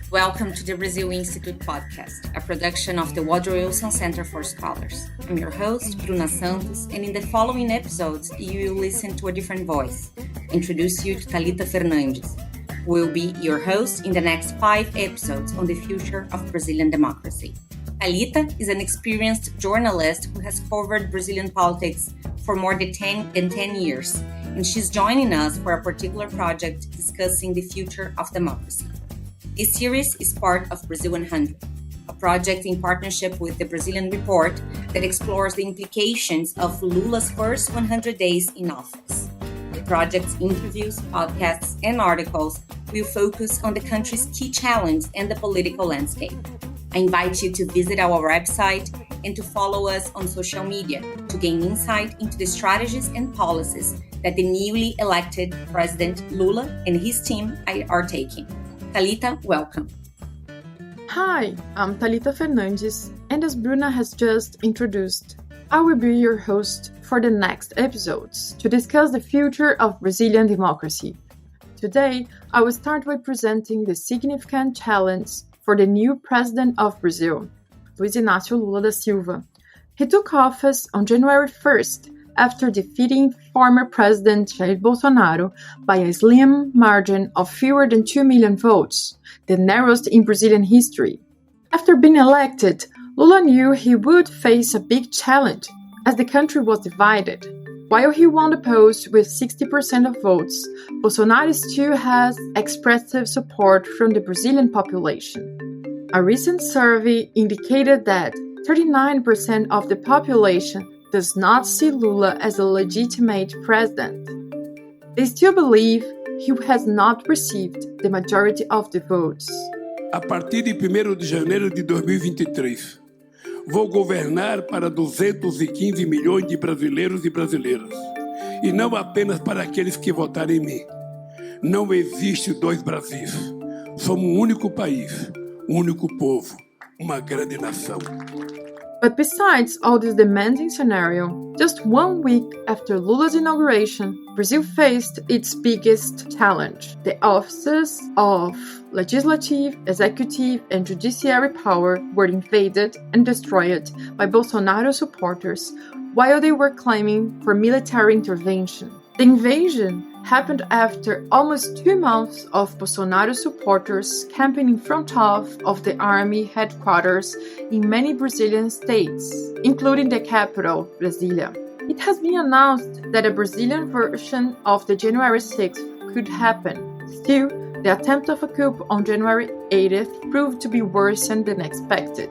Welcome to the Brazil Institute podcast, a production of the Woodrow Wilson Center for Scholars. I'm your host, Bruna Santos, and in the following episodes, you will listen to a different voice. Introduce you to Talita Fernandes, who will be your host in the next 5 episodes on the future of Brazilian democracy. Talita is an experienced journalist who has covered Brazilian politics for more than 10 years, and she's joining us for a particular project discussing the future of democracy. This series is part of Brazil 100, a project in partnership with the Brazilian Report that explores the implications of Lula's first 100 days in office. The project's interviews, podcasts, and articles will focus on the country's key challenge and the political landscape. I invite you to visit our website and to follow us on social media to gain insight into the strategies and policies that the newly elected President Lula and his team are taking. Talita, welcome. Hi, I'm Talita Fernandes, and as Bruna has just introduced, I will be your host for the next episodes to discuss the future of Brazilian democracy. Today, I will start by presenting the significant challenge for the new president of Brazil, Luiz Inácio Lula da Silva. He took office on January 1st after defeating former President Jair Bolsonaro by a slim margin of fewer than 2 million votes, the narrowest in Brazilian history. After being elected, Lula knew he would face a big challenge, as the country was divided. While he won the post with 60% of votes, Bolsonaro still has expressive support from the Brazilian population. A recent survey indicated that 39% of the population does not see Lula as a legitimate president. They still believe he has not received the majority of the votes. A partir de 1º de janeiro de 2023, vou governar para 215 milhões de brasileiros e brasileiras, e não apenas para aqueles que votaram em mim. Não existe 2 Brasis. Somos um único país, um único povo, uma grande nação. But besides all this demanding scenario, just 1 week after Lula's inauguration, Brazil faced its biggest challenge. The offices of legislative, executive, and judiciary power were invaded and destroyed by Bolsonaro supporters while they were claiming for military intervention. The invasion happened after almost 2 months of Bolsonaro supporters camping in front of the army headquarters in many Brazilian states, including the capital, Brasília. It has been announced that a Brazilian version of the January 6th could happen. Still, the attempt of a coup on January 8th proved to be worse than expected.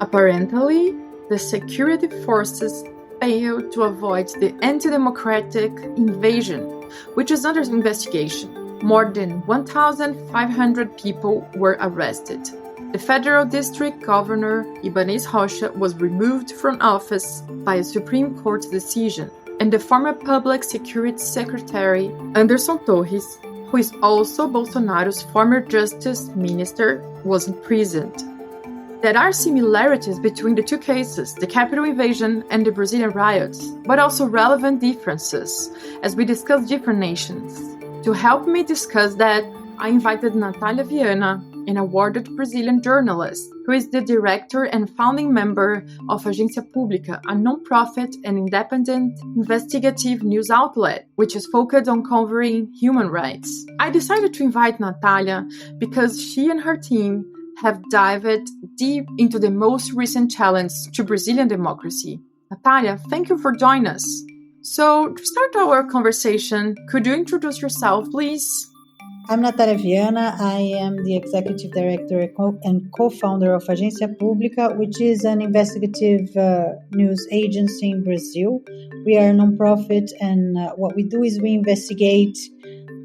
Apparently, the security forces failed to avoid the anti-democratic invasion, which is under investigation. More than 1,500 people were arrested. The federal district governor, Ibanez Rocha, was removed from office by a Supreme Court decision, and the former public security secretary, Anderson Torres, who is also Bolsonaro's former justice minister, was imprisoned. There are similarities between the 2 cases, the Capitol invasion and the Brazilian riots, but also relevant differences, as we discuss different nations. To help me discuss that, I invited Natalia Viana, an awarded Brazilian journalist, who is the director and founding member of Agência Pública, a non-profit and independent investigative news outlet, which is focused on covering human rights. I decided to invite Natalia because she and her team have dived deep into the most recent challenge to Brazilian democracy. Natalia, thank you for joining us. So, to start our conversation, could you introduce yourself, please? I'm Natalia Viana. I am the executive director and co-founder of Agência Pública, which is an investigative news agency in Brazil. We are a non-profit, and what we do is we investigate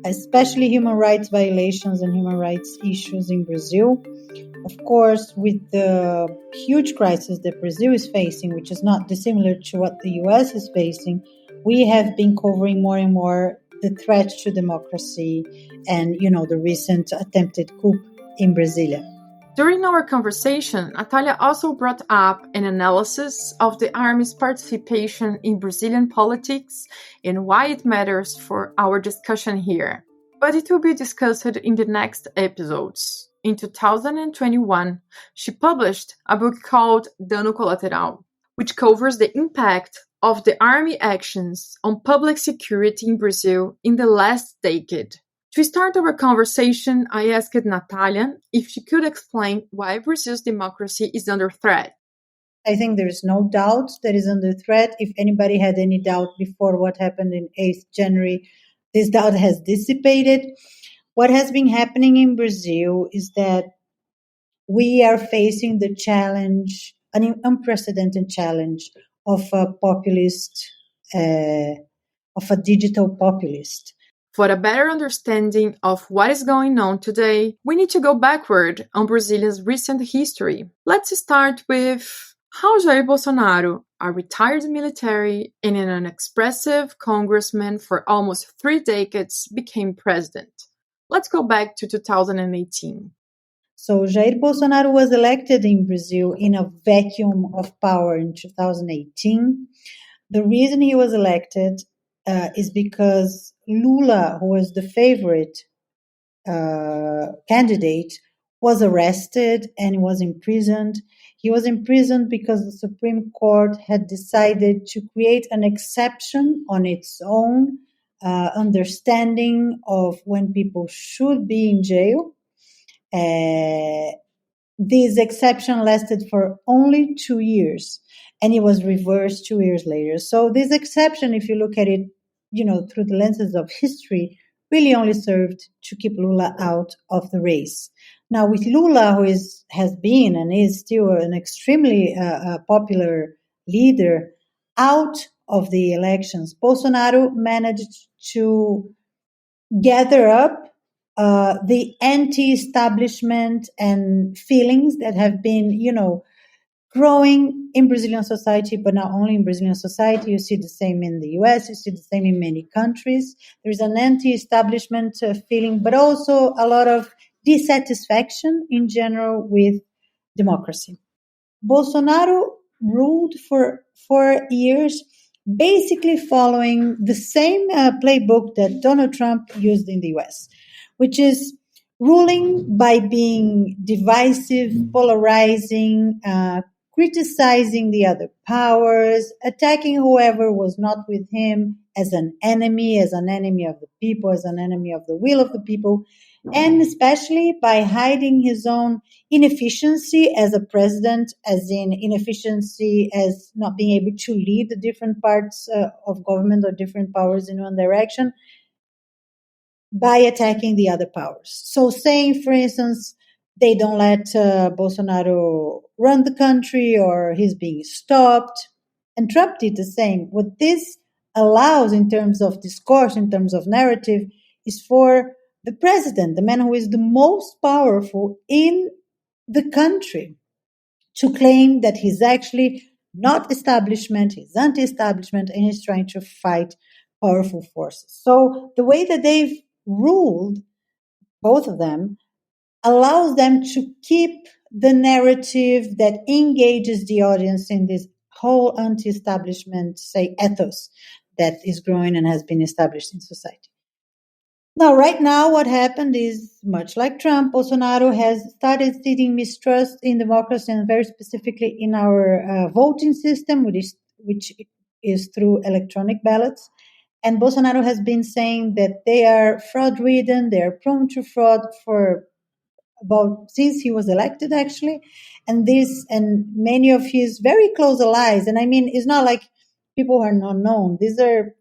especially human rights violations and human rights issues in Brazil. Of course, with the huge crisis that Brazil is facing, which is not dissimilar to what the US is facing, we have been covering more and more the threat to democracy and, the recent attempted coup in Brasilia. During our conversation, Natalia also brought up an analysis of the Army's participation in Brazilian politics and why it matters for our discussion here. But it will be discussed in the next episodes. In 2021, she published a book called Dano Colateral, which covers the impact of the Army actions on public security in Brazil in the last decade. To start our conversation, I asked Natalia if she could explain why Brazil's democracy is under threat. I think there is no doubt that is under threat. If anybody had any doubt before what happened in 8th January, this doubt has dissipated. What has been happening in Brazil is that we are facing the challenge, an unprecedented challenge of a populist, of a digital populist. For a better understanding of what is going on today, we need to go backward on Brazil's recent history. Let's start with how Jair Bolsonaro, a retired military and an unexpressive congressman for almost 3 decades, became president. Let's go back to 2018. So Jair Bolsonaro was elected in Brazil in a vacuum of power in 2018. The reason he was elected is because Lula, who was the favorite candidate, was arrested and was imprisoned. He was imprisoned because the Supreme Court had decided to create an exception on its own understanding of when people should be in jail. This exception lasted for only 2 years, and it was reversed 2 years later. So this exception, if you look at it, through the lenses of history, really only served to keep Lula out of the race. Now, with Lula, who has been and is still an extremely popular leader, out of the elections, Bolsonaro managed to gather up the anti-establishment and feelings that have been, growing in Brazilian society, but not only in Brazilian society. You see the same in the US, you see the same in many countries. There's an anti-establishment feeling, but also a lot of dissatisfaction in general with democracy. Bolsonaro ruled for 4 years, basically following the same playbook that Donald Trump used in the US, which is ruling by being divisive, polarizing, criticizing the other powers, attacking whoever was not with him as an enemy of the people, as an enemy of the will of the people, and especially by hiding his own inefficiency as a president, as in inefficiency as not being able to lead the different parts of government or different powers in one direction, by attacking the other powers. So saying, for instance, they don't let Bolsonaro run the country, or he's being stopped. And Trump did the same. What this allows in terms of discourse, in terms of narrative, is for the president, the man who is the most powerful in the country, to claim that he's actually not establishment, he's anti-establishment, and he's trying to fight powerful forces. So the way that they've ruled, both of them, allows them to keep the narrative that engages the audience in this whole anti-establishment, say, ethos that is growing and has been established in society. Now, right now, what happened is, much like Trump, Bolsonaro has started seeding mistrust in democracy, and very specifically in our voting system, which is through electronic ballots. And Bolsonaro has been saying that they are fraud-ridden, they are prone to fraud since he was elected, actually. And many of his very close allies, and I mean, it's not like people who are not known. These are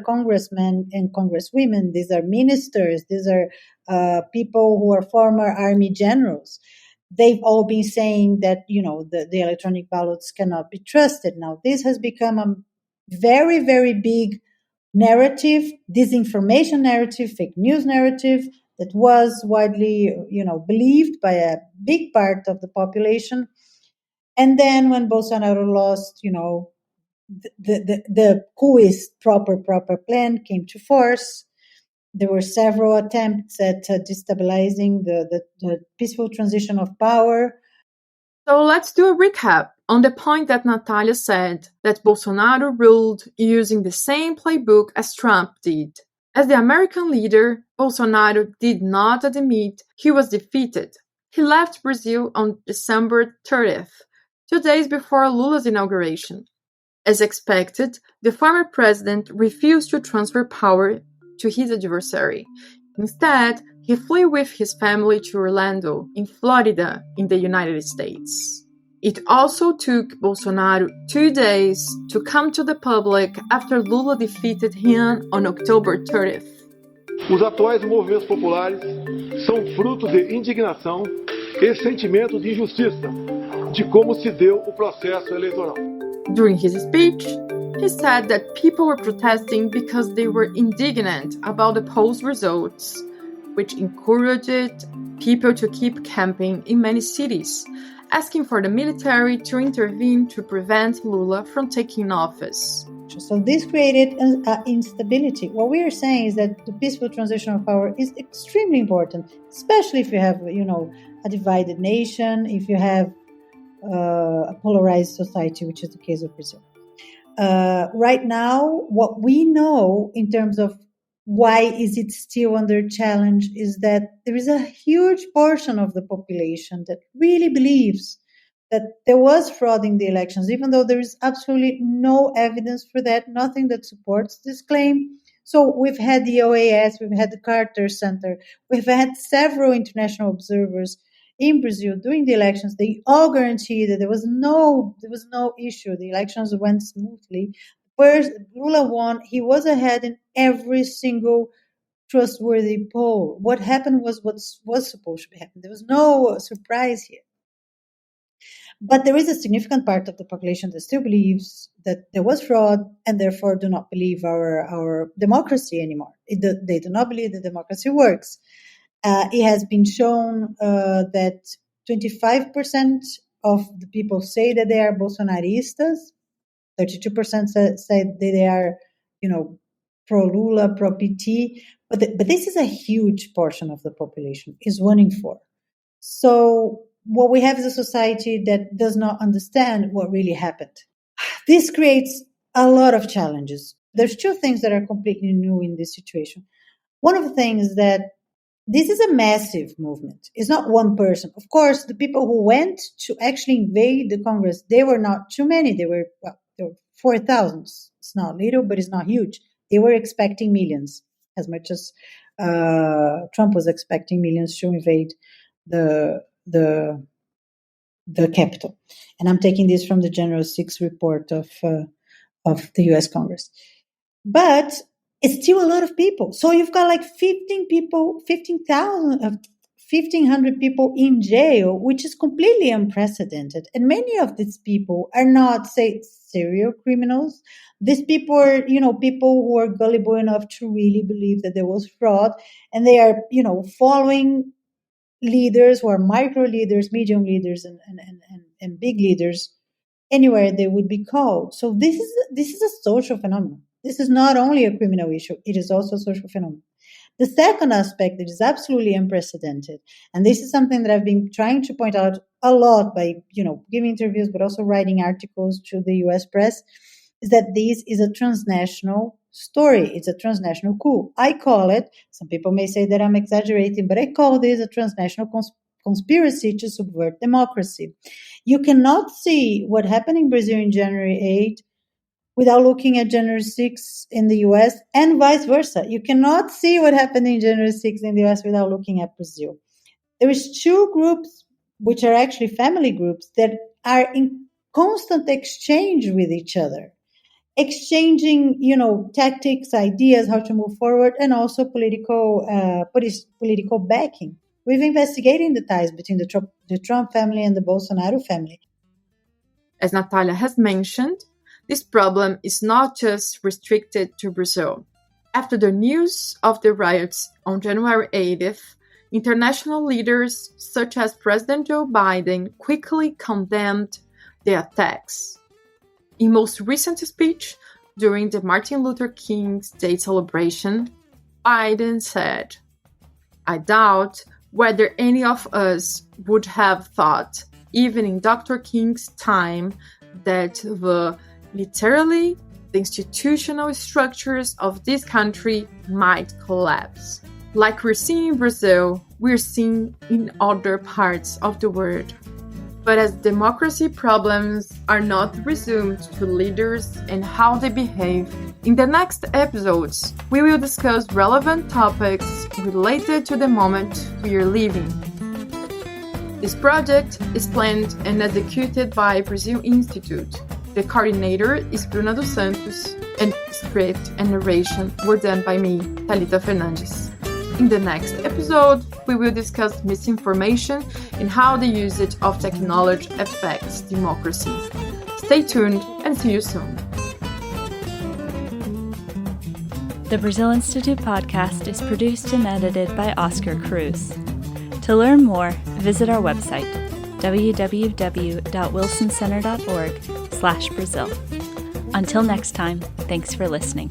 congressmen and congresswomen, these are ministers, these are people who are former army generals. They've all been saying that, the electronic ballots cannot be trusted. Now, this has become a very, very big narrative, disinformation narrative, fake news narrative that was widely, believed by a big part of the population. And then when Bolsonaro lost, the coolest proper plan came to force. There were several attempts at destabilizing the peaceful transition of power. So let's do a recap on the point that Natalia said that Bolsonaro ruled using the same playbook as Trump did. As the American leader, Bolsonaro did not admit he was defeated. He left Brazil on December 30th, 2 days before Lula's inauguration. As expected, the former president refused to transfer power to his adversary. Instead, he flew with his family to Orlando, in Florida, in the United States. It also took Bolsonaro 2 days to come to the public after Lula defeated him on October 30th. Os atuais movimentos populares são fruto de indignação e sentimento de injustiça de como se deu o processo eleitoral. During his speech, he said that people were protesting because they were indignant about the polls results, which encouraged people to keep camping in many cities, asking for the military to intervene to prevent Lula from taking office. So this created instability. What we are saying is that the peaceful transition of power is extremely important, especially if you have, a divided nation, if you have a polarized society, which is the case of Brazil. Right now, what we know in terms of why is it still under challenge is that there is a huge portion of the population that really believes that there was fraud in the elections, even though there is absolutely no evidence for that, nothing that supports this claim. So we've had the OAS, we've had the Carter Center, we've had several international observers in Brazil during the elections. They all guarantee that there was no issue. The elections went smoothly. First, Lula won. He was ahead in every single trustworthy poll. What happened was what was supposed to happen. There was no surprise here. But there is a significant part of the population that still believes that there was fraud and therefore do not believe our democracy anymore. They do not believe that democracy works. It has been shown that 25% of the people say that they are Bolsonaristas. 32% say that they are, pro-Lula, pro-PT. But this is a huge portion of the population, is 1 in 4. So what we have is a society that does not understand what really happened. This creates a lot of challenges. There's 2 things that are completely new in this situation. One of the things is that this is a massive movement. It's not one person. Of course, the people who went to actually invade the Congress, they were not too many. There were 4,000. It's not little, but it's not huge. They were expecting millions, as much as Trump was expecting millions to invade the Capitol. And I'm taking this from the January 6th report of the U.S. Congress. But it's still a lot of people. So you've got like 1,500 people in jail, which is completely unprecedented. And many of these people are not, say, serial criminals. These people are, people who are gullible enough to really believe that there was fraud. And they are, following leaders who are micro leaders, medium leaders, and big leaders anywhere they would be called. So this is a social phenomenon. This is not only a criminal issue, it is also a social phenomenon. The second aspect that is absolutely unprecedented, and this is something that I've been trying to point out a lot by, giving interviews, but also writing articles to the US press, is that this is a transnational story. It's a transnational coup. I call it, some people may say that I'm exaggerating, but I call this a transnational conspiracy to subvert democracy. You cannot see what happened in Brazil in January 8 without looking at January 6 in the US and vice versa. You cannot see what happened in January 6 in the US without looking at Brazil. There is 2 groups, which are actually family groups, that are in constant exchange with each other, exchanging, tactics, ideas, how to move forward, and also political backing. We've investigated the ties between the Trump family and the Bolsonaro family. As Natalia has mentioned, this problem is not just restricted to Brazil. After the news of the riots on January 8th, international leaders such as President Joe Biden quickly condemned the attacks. In most recent speech, during the Martin Luther King's Day celebration, Biden said, "I doubt whether any of us would have thought, even in Dr. King's time, that the institutional structures of this country might collapse. Like we're seeing in Brazil, we're seeing in other parts of the world. But as democracy problems are not resumed to leaders and how they behave, in the next episodes, we will discuss relevant topics related to the moment we are living. This project is planned and executed by Brazil Institute. The coordinator is Bruna dos Santos, and script and narration were done by me, Talita Fernandes. In the next episode, we will discuss misinformation and how the usage of technology affects democracy. Stay tuned and see you soon. The Brazil Institute podcast is produced and edited by Oscar Cruz. To learn more, visit our website, www.wilsoncenter.org/Brazil. Until next time, thanks for listening.